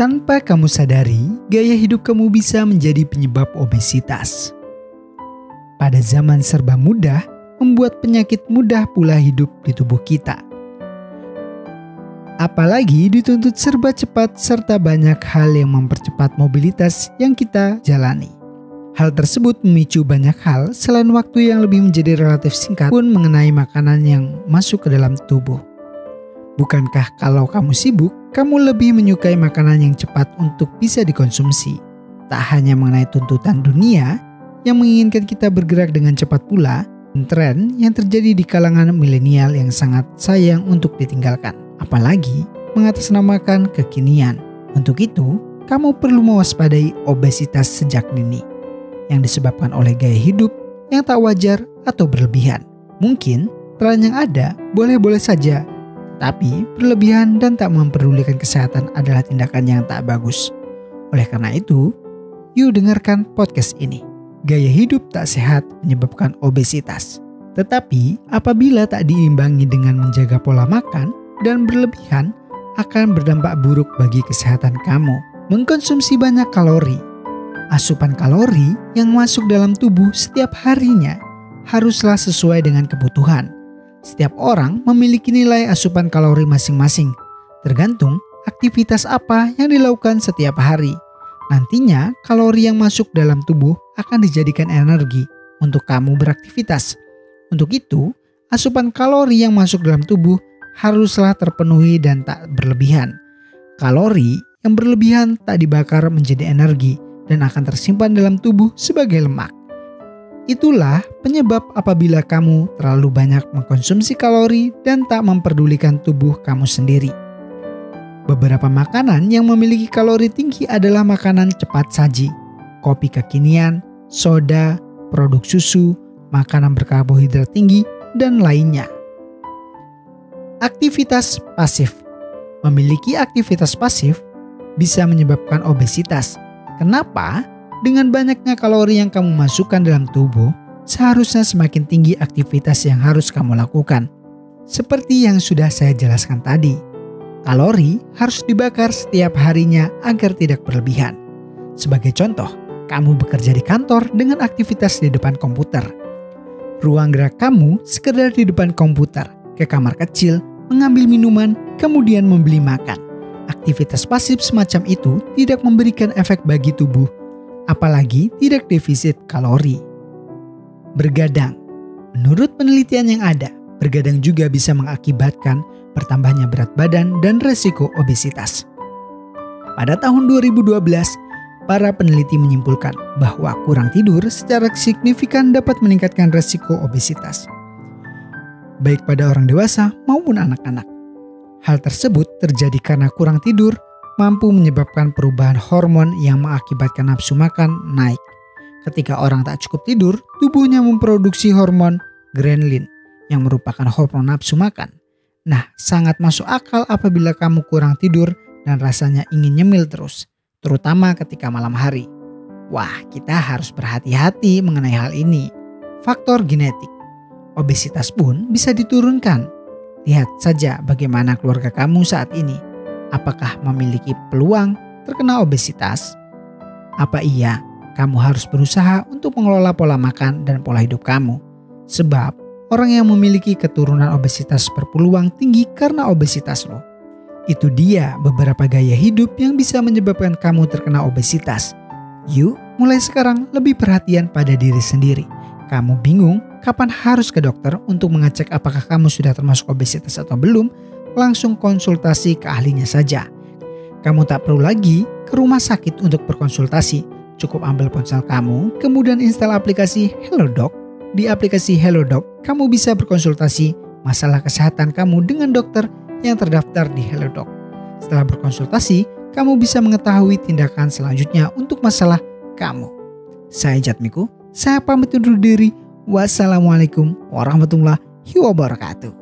Tanpa kamu sadari, gaya hidup kamu bisa menjadi penyebab obesitas. Pada zaman serba mudah, membuat penyakit mudah pula hidup di tubuh kita. Apalagi dituntut serba cepat serta banyak hal yang mempercepat mobilitas yang kita jalani. Hal tersebut memicu banyak hal selain waktu yang lebih menjadi relatif singkat pun mengenai makanan yang masuk ke dalam tubuh. Bukankah kalau kamu sibuk, kamu lebih menyukai makanan yang cepat untuk bisa dikonsumsi? Tak hanya mengenai tuntutan dunia yang menginginkan kita bergerak dengan cepat pula, tren yang terjadi di kalangan milenial yang sangat sayang untuk ditinggalkan. Apalagi mengatasnamakan kekinian. Untuk itu, kamu perlu mewaspadai obesitas sejak dini yang disebabkan oleh gaya hidup yang tak wajar atau berlebihan. Mungkin tren yang ada boleh-boleh saja, tapi berlebihan dan tak memperdulikan kesehatan adalah tindakan yang tak bagus. Oleh karena itu, yuk dengarkan podcast ini. Gaya hidup tak sehat menyebabkan obesitas. Tetapi apabila tak diimbangi dengan menjaga pola makan dan berlebihan, akan berdampak buruk bagi kesehatan kamu. Mengkonsumsi banyak kalori. Asupan kalori yang masuk dalam tubuh setiap harinya haruslah sesuai dengan kebutuhan. Setiap orang memiliki nilai asupan kalori masing-masing, tergantung aktivitas apa yang dilakukan setiap hari. Nantinya, kalori yang masuk dalam tubuh akan dijadikan energi untuk kamu beraktivitas. Untuk itu, asupan kalori yang masuk dalam tubuh haruslah terpenuhi dan tak berlebihan. Kalori yang berlebihan tak dibakar menjadi energi dan akan tersimpan dalam tubuh sebagai lemak. Itulah penyebab apabila kamu terlalu banyak mengkonsumsi kalori dan tak memperdulikan tubuh kamu sendiri. Beberapa makanan yang memiliki kalori tinggi adalah makanan cepat saji, kopi kekinian, soda, produk susu, makanan berkarbohidrat tinggi, dan lainnya. Aktivitas pasif. Memiliki aktivitas pasif bisa menyebabkan obesitas. Kenapa? Dengan banyaknya kalori yang kamu masukkan dalam tubuh, seharusnya semakin tinggi aktivitas yang harus kamu lakukan. Seperti yang sudah saya jelaskan tadi, kalori harus dibakar setiap harinya agar tidak berlebihan. Sebagai contoh, kamu bekerja di kantor dengan aktivitas di depan komputer. Ruang gerak kamu sekedar di depan komputer, ke kamar kecil, mengambil minuman, kemudian membeli makan. Aktivitas pasif semacam itu tidak memberikan efek bagi tubuh, apalagi tidak defisit kalori. Bergadang. Menurut penelitian yang ada, bergadang juga bisa mengakibatkan bertambahnya berat badan dan resiko obesitas. Pada tahun 2012, para peneliti menyimpulkan bahwa kurang tidur secara signifikan dapat meningkatkan resiko obesitas, baik pada orang dewasa maupun anak-anak. Hal tersebut terjadi karena kurang tidur mampu menyebabkan perubahan hormon yang mengakibatkan nafsu makan naik. Ketika orang tak cukup tidur, tubuhnya memproduksi hormon ghrelin yang merupakan hormon nafsu makan. Nah, sangat masuk akal apabila kamu kurang tidur dan rasanya ingin nyemil terus, terutama ketika malam hari. Wah, kita harus berhati-hati mengenai hal ini. Faktor genetik. Obesitas pun bisa diturunkan. Lihat saja bagaimana keluarga kamu saat ini. Apakah memiliki peluang terkena obesitas? Apa iya kamu harus berusaha untuk mengelola pola makan dan pola hidup kamu? Sebab orang yang memiliki keturunan obesitas berpeluang tinggi karena obesitas loh. Itu dia beberapa gaya hidup yang bisa menyebabkan kamu terkena obesitas. Yuk mulai sekarang lebih perhatian pada diri sendiri. Kamu bingung kapan harus ke dokter untuk mengecek apakah kamu sudah termasuk obesitas atau belum? Langsung konsultasi ke ahlinya saja. Kamu tak perlu lagi ke rumah sakit untuk berkonsultasi. Cukup ambil ponsel kamu, kemudian install aplikasi HelloDoc. Di aplikasi HelloDoc, kamu bisa berkonsultasi masalah kesehatan kamu dengan dokter yang terdaftar di HelloDoc. Setelah berkonsultasi, kamu bisa mengetahui tindakan selanjutnya untuk masalah kamu. Saya Jatmiku, saya pamit undur diri. Wassalamualaikum warahmatullahi wabarakatuh.